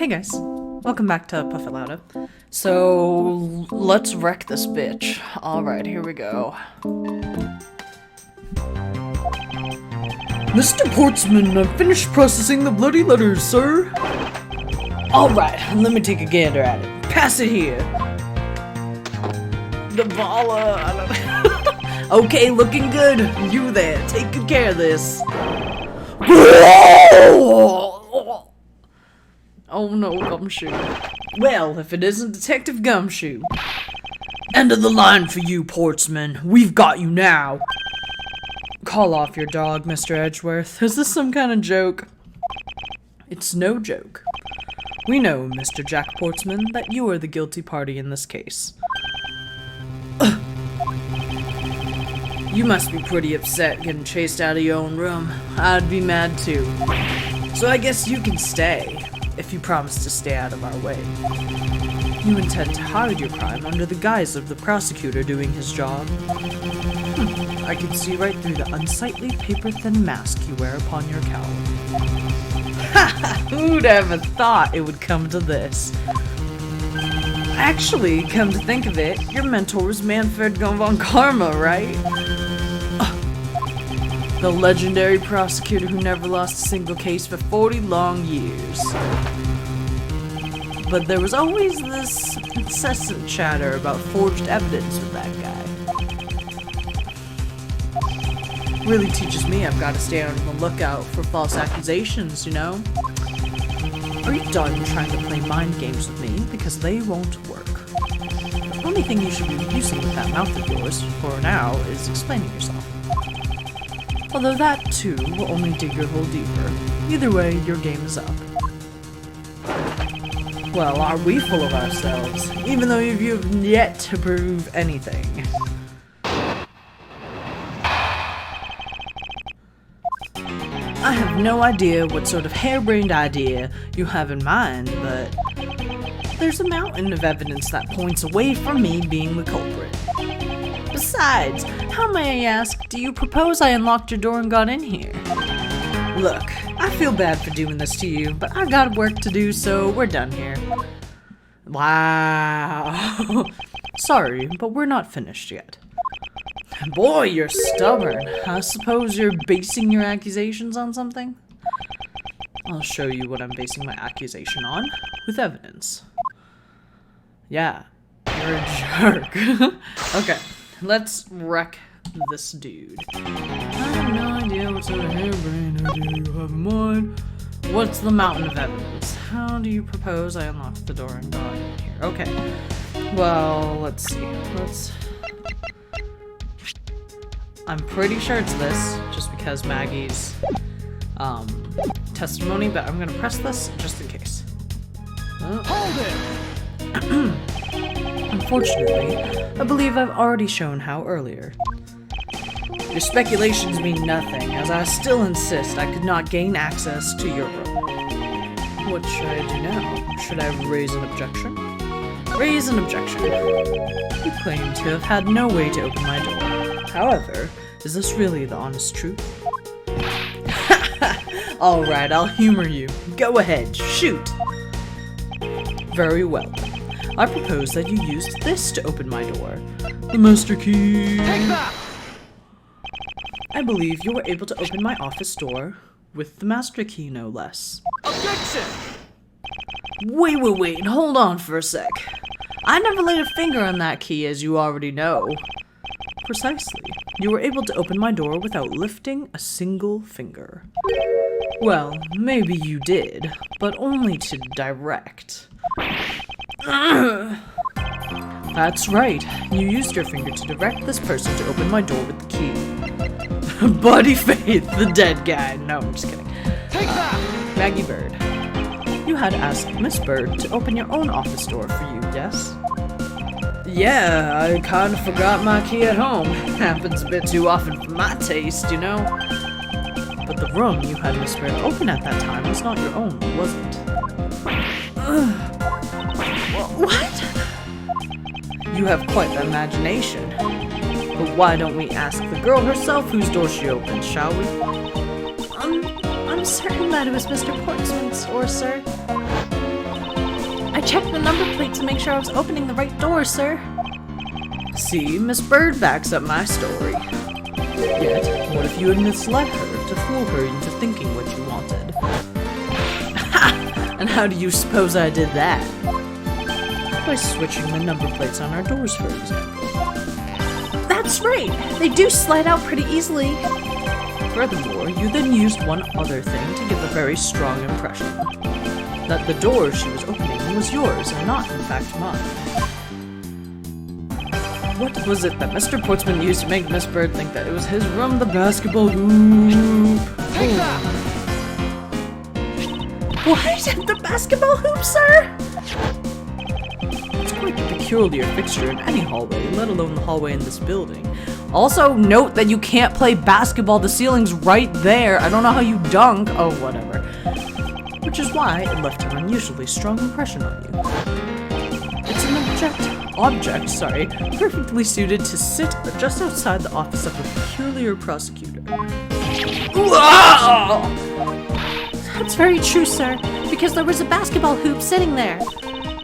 Hey guys, welcome back to Puff It Louder. So, let's wreck this bitch. Alright, here we go. Mr. Portsman, I've finished processing the bloody letters, sir. Alright, let me take a gander at it. Pass it here. The Vala, I don't know. Okay, looking good. You there, take good care of this. Oh no, Gumshoe. Well, if it isn't Detective Gumshoe. End of the line for you, Portsman. We've got you now. Call off your dog, Mr. Edgeworth. Is this some kind of joke? It's no joke. We know, Mr. Jack Portsman, that you are the guilty party in this case. You must be pretty upset getting chased out of your own room. I'd be mad too. So I guess you can stay. If you promise to stay out of our way. You intend to hide your crime under the guise of the prosecutor doing his job. I can see right through the unsightly paper-thin mask you wear upon your cowl. Ha! Who'd ever thought it would come to this? Actually, come to think of it, your mentor was Manfred von Karma, right? The legendary prosecutor who never lost a single case for 40 long years. But there was always this incessant chatter about forged evidence with that guy. Really teaches me I've got to stay on the lookout for false accusations, you know? Are you done trying to play mind games with me? Because they won't work. The only thing you should be using with that mouth of yours, for now, is explaining yourself. Although that, too, will only dig your hole deeper. Either way, your game is up. Well, are we full of ourselves? Even though you've yet to prove anything. I have no idea what sort of harebrained idea you have in mind, but there's a mountain of evidence that points away from me being the culprit. Besides, how may I ask, do you propose I unlocked your door and got in here? Look, I feel bad for doing this to you, but I've got work to do, so we're done here. Wow. Sorry, but we're not finished yet. Boy, you're stubborn. I suppose you're basing your accusations on something? I'll show you what I'm basing my accusation on, with evidence. Yeah, you're a jerk. Okay. Let's wreck this dude. I have no idea what sort of harebrained idea you have in mind. What's the mountain of evidence? How do you propose I unlock the door and got in here? Okay. Well, let's see. I'm pretty sure it's this, just because Maggie's testimony, but I'm gonna press this just in case. Hold it! Unfortunately, I believe I've already shown how earlier. Your speculations mean nothing, as I still insist I could not gain access to your room. What should I do now? Should I raise an objection? Raise an objection. You claim to have had no way to open my door. However, is this really the honest truth? Alright, I'll humor you. Go ahead, shoot! Very well. I propose that you used this to open my door. The master key. Take that! I believe you were able to open my office door with the master key, no less. Objection! Wait, hold on for a sec. I never laid a finger on that key, as you already know. Precisely. You were able to open my door without lifting a single finger. Well, maybe you did, but only to direct. That's right. You used your finger to direct this person to open my door with the key. Buddy Faith, the dead guy. No, I'm just kidding. Take that! Maggie Bird. You had asked Miss Bird to open your own office door for you, yes? Yeah, I kinda forgot my key at home. Happens a bit too often for my taste, you know? But the room you had Miss Bird open at that time was not your own, was it? What? You have quite the imagination. But why don't we ask the girl herself whose door she opened, shall we? I'm certain that it was Mr. Portsman's door, sir. checked the number plate to make sure I was opening the right door, sir. See, Miss Bird backs up my story. Yet, what if you had misled her to fool her into thinking what you wanted? Ha! And how do you suppose I did that? By switching the number plates on our doors, for example. That's right! They do slide out pretty easily. Furthermore, you then used one other thing to give a very strong impression. That the door she was opening was yours and not, in fact, mine. What was it that Mr. Portsman used to make Miss Bird think that it was his room, the basketball hoop? What? The basketball hoop, sir? It's quite a peculiar fixture in any hallway, let alone the hallway in this building. Also, note that you can't play basketball. The ceiling's right there. I don't know how you dunk. Oh, whatever. Which is why it left an unusually strong impression on you. It's an object, perfectly suited to sit just outside the office of a peculiar prosecutor. That's very true, sir, because there was a basketball hoop sitting there.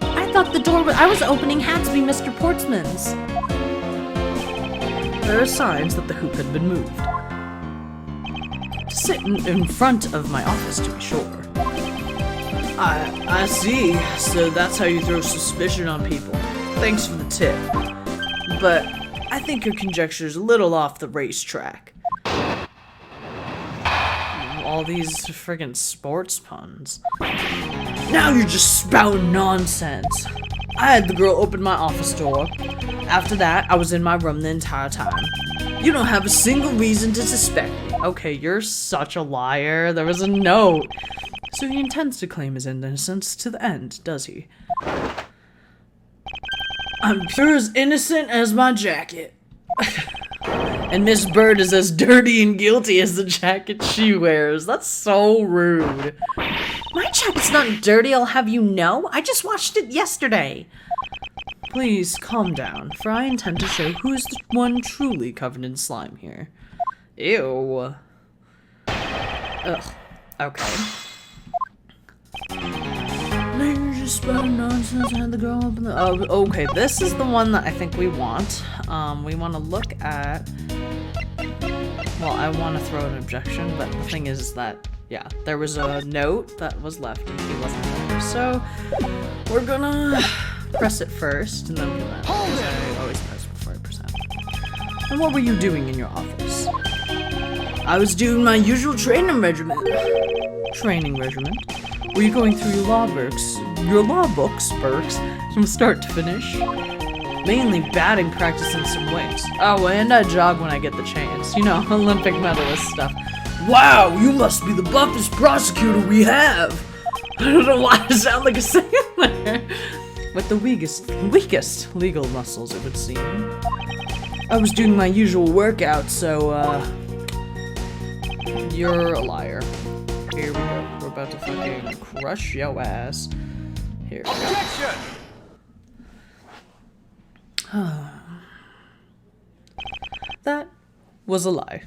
I thought the door I was opening had to be Mr. Portsman's. There are signs that the hoop had been moved. To sit in front of my office, to be sure. I see. So that's how you throw suspicion on people. Thanks for the tip. But I think your conjecture's a little off the racetrack. All these friggin' sports puns. Now you're just spouting nonsense. I had the girl open my office door. After that, I was in my room the entire time. You don't have a single reason to suspect me. Okay, you're such a liar. There was a note. So he intends to claim his innocence to the end, does he? I'm pure as innocent as my jacket. And Miss Bird is as dirty and guilty as the jacket she wears. That's so rude. My jacket's not dirty, I'll have you know. I just washed it yesterday. Please calm down, for I intend to show who's the one truly covered in slime here. Ew. Ugh. Okay. You're just spouting nonsense. Had the girl open the. Oh, okay. This is the one that I think we want. We want to look at. Well, I want to throw an objection, but the thing is that, yeah, there was a note that was left and he wasn't there. So we're gonna press it first and then present. I always press before I present. And what were you doing in your office? I was doing my usual training regimen. Training regimen? Were you going through your law books, Burks, from start to finish? Mainly batting practice in some weights. Oh, and I jog when I get the chance. You know, Olympic medalist stuff. Wow, you must be the buffest prosecutor we have! I don't know why I sound like a sailor. With the weakest legal muscles, it would seem. I was doing my usual workout, so, you're a liar. Here we go. We're about to fucking crush yo ass. Here. Objection! That was a lie.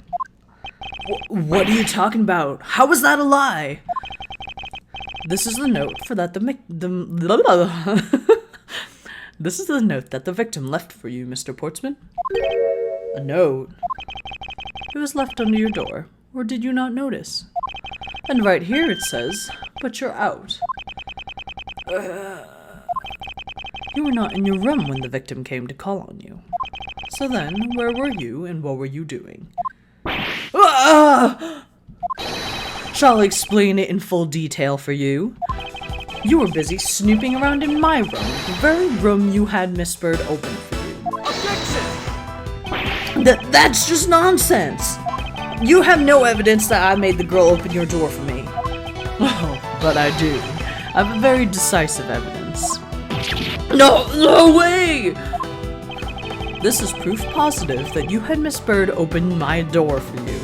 What are you talking about? How was that a lie? This is the note for that This is the note that the victim left for you, Mr. Portsman. A note? It was left under your door, or did you not notice? And right here it says, but you're out. You were not in your room when the victim came to call on you. So then, where were you and what were you doing? Shall I explain it in full detail for you? You were busy snooping around in my room, the very room you had Miss Bird open for you. Objection! That's just nonsense! You have no evidence that I made the girl open your door for me. Oh, but I do. I have very decisive evidence. No way! This is proof positive that you had Miss Bird open my door for you.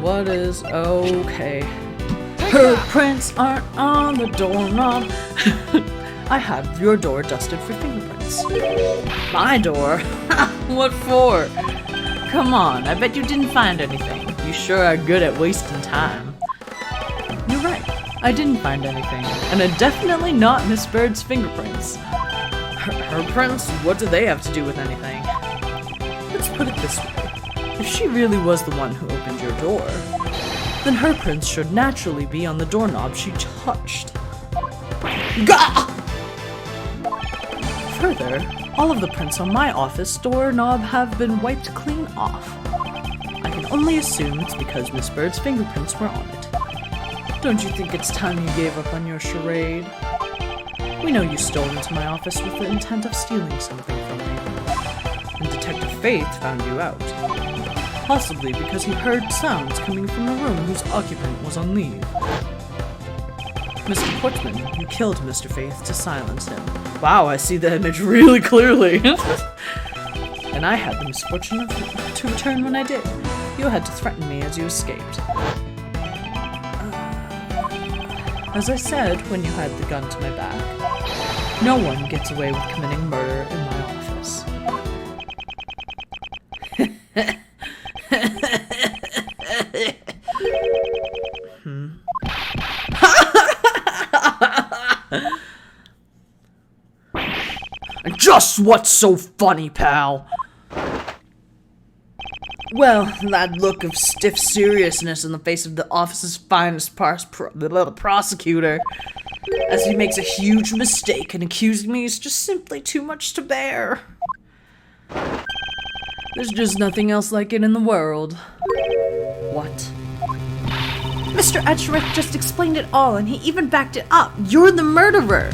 What is okay? Her prints aren't on the doorknob. I had your door dusted for fingerprints. My door? What for? Come on, I bet you didn't find anything. You sure are good at wasting time. You're right. I didn't find anything, and definitely not Miss Bird's fingerprints. Her prints? What do they have to do with anything? Let's put it this way. If she really was the one who opened your door, then her prints should naturally be on the doorknob she touched. Gah! Further, all of the prints on my office doorknob have been wiped clean off. I can only assume it's because Miss Bird's fingerprints were on it. Don't you think it's time you gave up on your charade? We know you stole into my office with the intent of stealing something from me. And Detective Faith found you out. Possibly because he heard sounds coming from a room whose occupant was on leave. Mr. Portsman, you killed Mr. Faith to silence him. Wow, I see the image really clearly. And I had the misfortune to return when I did. You had to threaten me as you escaped. As I said when you had the gun to my back, no one gets away with committing murder in my office. Just what's so funny, pal? Well, that look of stiff seriousness in the face of the office's finest prosecutor, as he makes a huge mistake and accusing me is just simply too much to bear. There's just nothing else like it in the world. What? Mr. Edgeworth just explained it all, and he even backed it up. You're the murderer!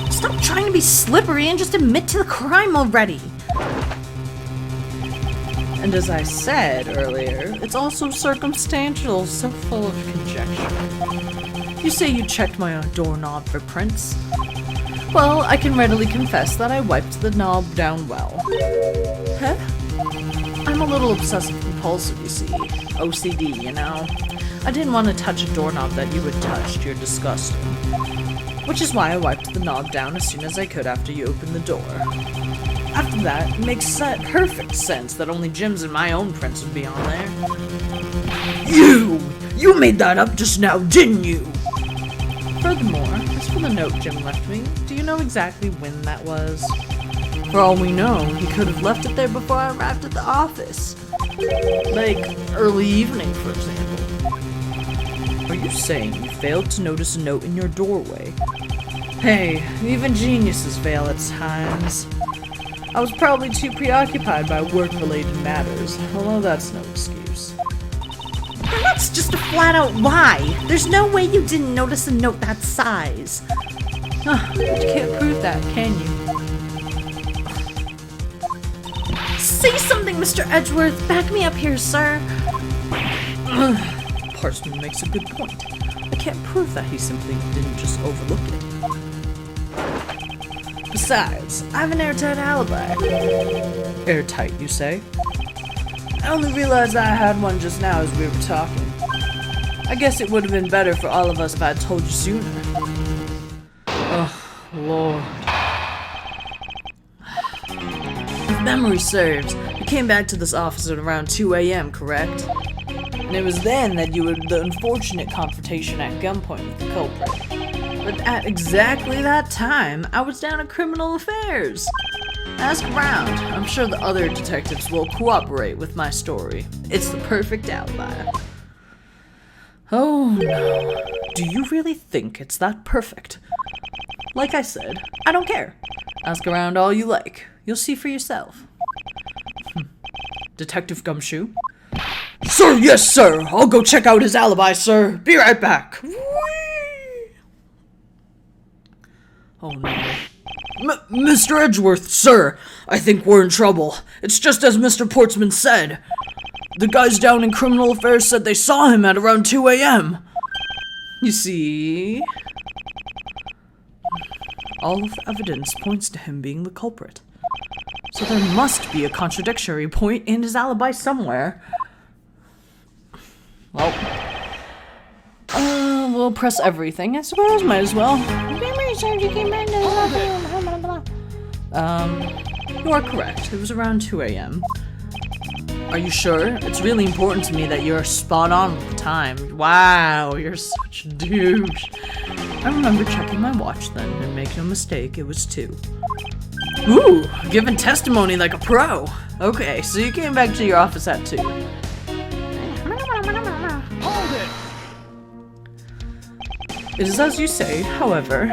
Stop trying to be slippery and just admit to the crime already! And as I said earlier, it's also circumstantial, so full of conjecture. You say you checked my doorknob for prints? Well, I can readily confess that I wiped the knob down well. Huh? I'm a little obsessive-compulsive, you see. OCD, you know? I didn't want to touch a doorknob that you had touched. You're disgusting. Which is why I wiped the knob down as soon as I could after you opened the door. After that, it makes perfect sense that only Jim's and my own prints would be on there. You made that up just now, didn't you? Furthermore, as for the note Jim left me, do you know exactly when that was? For all we know, he could have left it there before I arrived at the office. Like, early evening, for example. Are you saying you failed to notice a note in your doorway? Hey, even geniuses fail at times. I was probably too preoccupied by work-related matters, although that's no excuse. And that's just a flat-out lie! There's no way you didn't notice a note that size. But you can't prove that, can you? Say something, Mr. Edgeworth! Back me up here, sir! Portsman makes a good point. I can't prove that he simply didn't just overlook it. Besides, I have an airtight alibi. Airtight, you say? I only realized I had one just now as we were talking. I guess it would have been better for all of us if I had told you sooner. Oh, Lord. If memory serves, you came back to this office at around 2 a.m., correct? And it was then that you had the unfortunate confrontation at gunpoint with the culprit. But at exactly that time, I was down at Criminal Affairs. Ask around. I'm sure the other detectives will cooperate with my story. It's the perfect alibi. Oh no. Do you really think it's that perfect? Like I said, I don't care. Ask around all you like. You'll see for yourself. Detective Gumshoe? Sir, yes, sir. I'll go check out his alibi, sir. Be right back. Whee! Oh no. Mr. Edgeworth, sir. I think we're in trouble. It's just as Mr. Portsman said. The guys down in Criminal Affairs said they saw him at around 2 a.m. You see? All of the evidence points to him being the culprit. So there must be a contradictory point in his alibi somewhere. Well, we'll press everything, I suppose. Might as well. You are correct. It was around 2 a.m. Are you sure? It's really important to me that you're spot on with the time. Wow, you're such a douche. I remember checking my watch then, and make no mistake, it was 2. Ooh, giving testimony like a pro. Okay, so you came back to your office at 2. Hold it! It is as you say, however.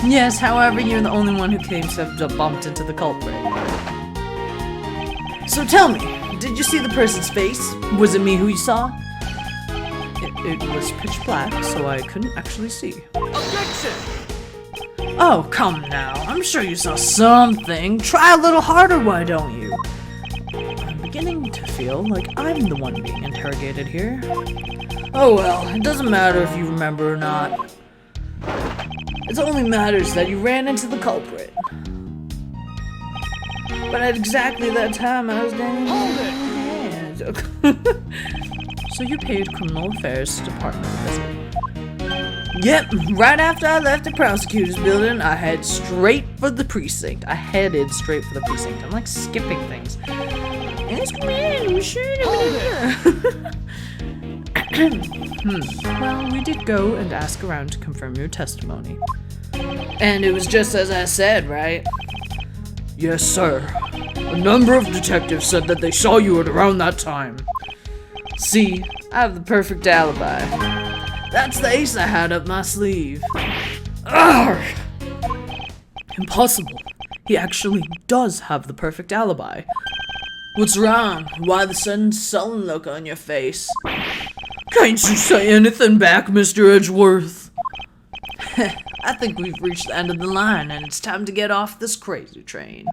Yes, however, you're the only one who claims to have bumped into the culprit. So tell me, did you see the person's face? Was it me who you saw? It was pitch black, so I couldn't actually see. Objection! Oh, come now. I'm sure you saw something. Try a little harder, why don't you? I'm beginning to feel like I'm the one being interrogated here. Oh well, it doesn't matter if you remember or not. It only matters that you ran into the culprit. But at exactly that time, I was down. Hold it! So you paid Criminal Affairs Department a visit. Yep, right after I left the prosecutor's building, I headed straight for the precinct. I'm like skipping things. Well, we did go and ask around to confirm your testimony. And it was just as I said, right? Yes, sir. A number of detectives said that they saw you at around that time. See, I have the perfect alibi. That's the ace I had up my sleeve. Arrgh! Impossible. He actually does have the perfect alibi. What's wrong? Why the sudden sullen look on your face? Can't you say anything back, Mr. Edgeworth? I think we've reached the end of the line and it's time to get off this crazy train.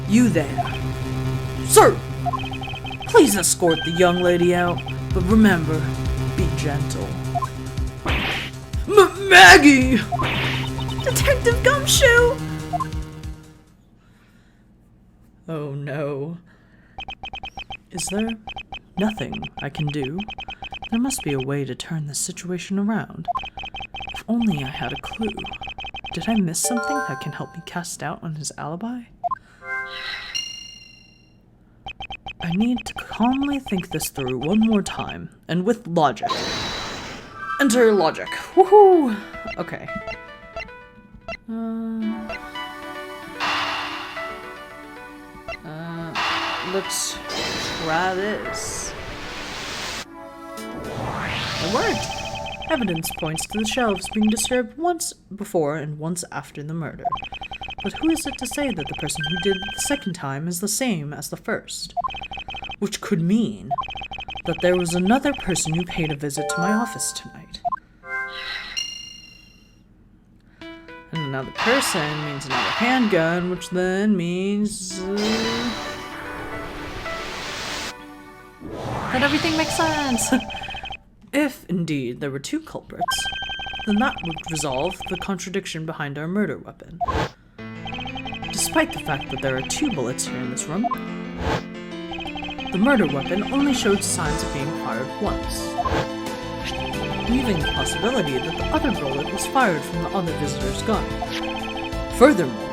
You there. Sir! Please escort the young lady out, but remember, be gentle. Maggie! Detective Gumshoe! Oh no. Is there nothing I can do? There must be a way to turn this situation around. If only I had a clue. Did I miss something that can help me cast doubt on his alibi? I need to calmly think this through one more time, and with logic. Enter logic. Woohoo! Okay. Let's try this. It worked! Evidence points to the shelves being disturbed once before and once after the murder. But who is it to say that the person who did it the second time is the same as the first? Which could mean that there was another person who paid a visit to my office tonight. And another person means another handgun, which then means... that everything makes sense! If, indeed, there were 2 culprits, then that would resolve the contradiction behind our murder weapon. Despite the fact that there are 2 bullets here in this room, the murder weapon only showed signs of being fired once, leaving the possibility that the other bullet was fired from the other visitor's gun. Furthermore,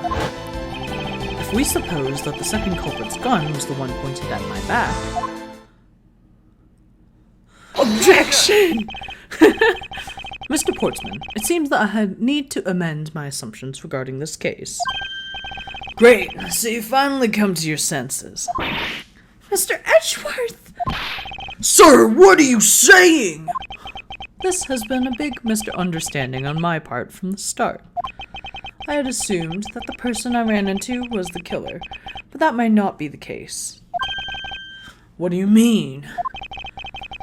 if we suppose that the second culprit's gun was the one pointed at my back... Objection! Mr. Portsman, it seems that I need to amend my assumptions regarding this case. Great, so you finally come to your senses. Mr. Edgeworth! Sir, what are you saying? This has been a big misunderstanding on my part from the start. I had assumed that the person I ran into was the killer, but that might not be the case. What do you mean?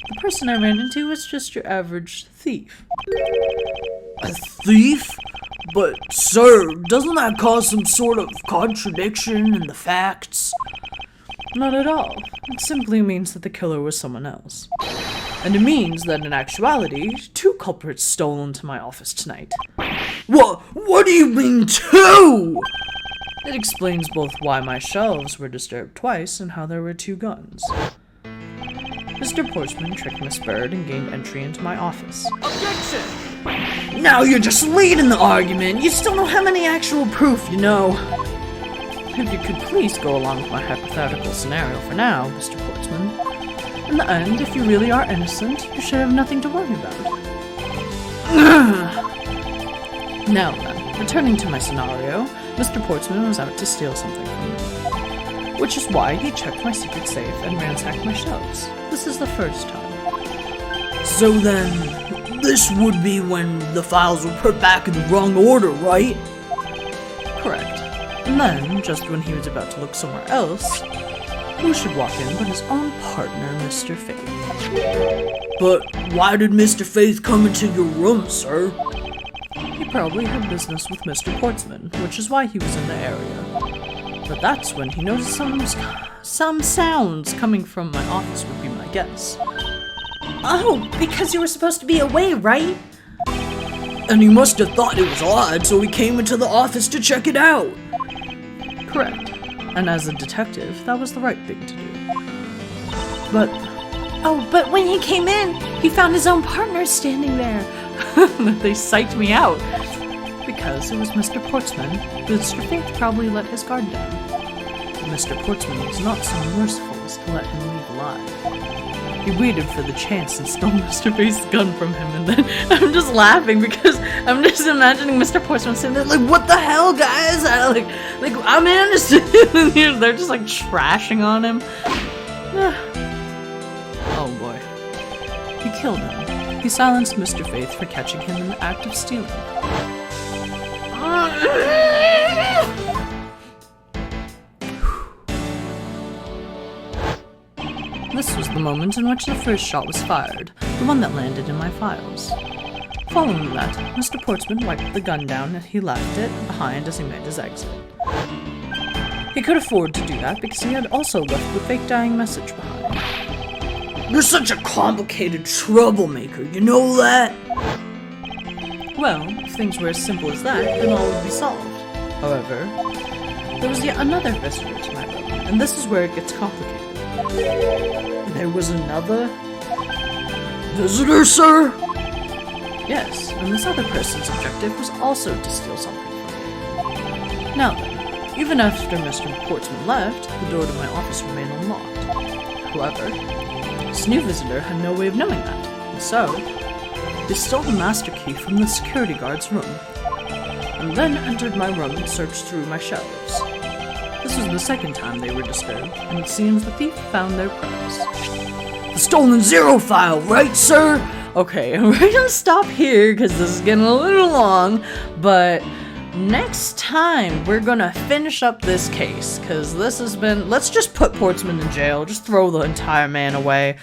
The person I ran into was just your average thief. A thief? But, sir, doesn't that cause some sort of contradiction in the facts? Not at all. It simply means that the killer was someone else. And it means that in actuality, 2 culprits stole into my office tonight. What do you mean 2? It explains both why my shelves were disturbed twice and how there were 2 guns. Mr. Portsman tricked Miss Bird and gained entry into my office. Objection! Now you're just leading the argument. You still don't have any actual proof, you know. if you could please go along with my hypothetical scenario for now, Mr. Portsman. In the end, if you really are innocent, you should have nothing to worry about. Now then, returning to my scenario, Mr. Portsman was out to steal something from me. Which is why he checked my secret safe and ransacked my shelves. This is the first time. So then, this would be when the files were put back in the wrong order, right? Correct. And then, just when he was about to look somewhere else, who should walk in but his own partner, Mr. Faith. But why did Mr. Faith come into your room, sir? He probably had business with Mr. Portsman, which is why he was in the area. But that's when he noticed some sounds coming from my office would be my guess. Oh, because you were supposed to be away, right? And he must have thought it was odd, so he came into the office to check it out. Correct. And as a detective, that was the right thing to do. But But when he came in, he found his own partner standing there. they psyched me out. Because it was Mr. Portsman, Mr. Faith probably let his guard down. But Mr. Portsman was not so merciful as to let him leave alive. He waited for the chance and stole Mr. Faith's gun from him, and then I'm just laughing because I'm just imagining Mr. Portsman sitting there like, what the hell, guys? I'm innocent. And they're just like trashing on him. Oh boy. He killed him. He silenced Mr. Faith for catching him in the act of stealing. This was the moment in which the first shot was fired, the one that landed in my files. Following that, Mr. Portsman wiped the gun down and he left it behind as he made his exit. He could afford to do that because he had also left the fake dying message behind. You're such a complicated troublemaker, you know that? Well, if things were as simple as that, then all would be solved. However, there was yet another visitor to my room, and this is where it gets complicated. There was another visitor, sir? Yes, and this other person's objective was also to steal something from me. Now then, even after Mr. Portsman left, the door to my office remained unlocked. However, this new visitor had no way of knowing that, and so they stole the master key from the security guard's room, and then entered my room and searched through my shelves. This was the second time they were disturbed, and it seems the thief found their prize. The stolen zero file, right, sir? Okay, we're gonna stop here because this is getting a little long, but next time we're gonna finish up this case because this has been. Let's just put Portsman in jail, just throw the entire man away.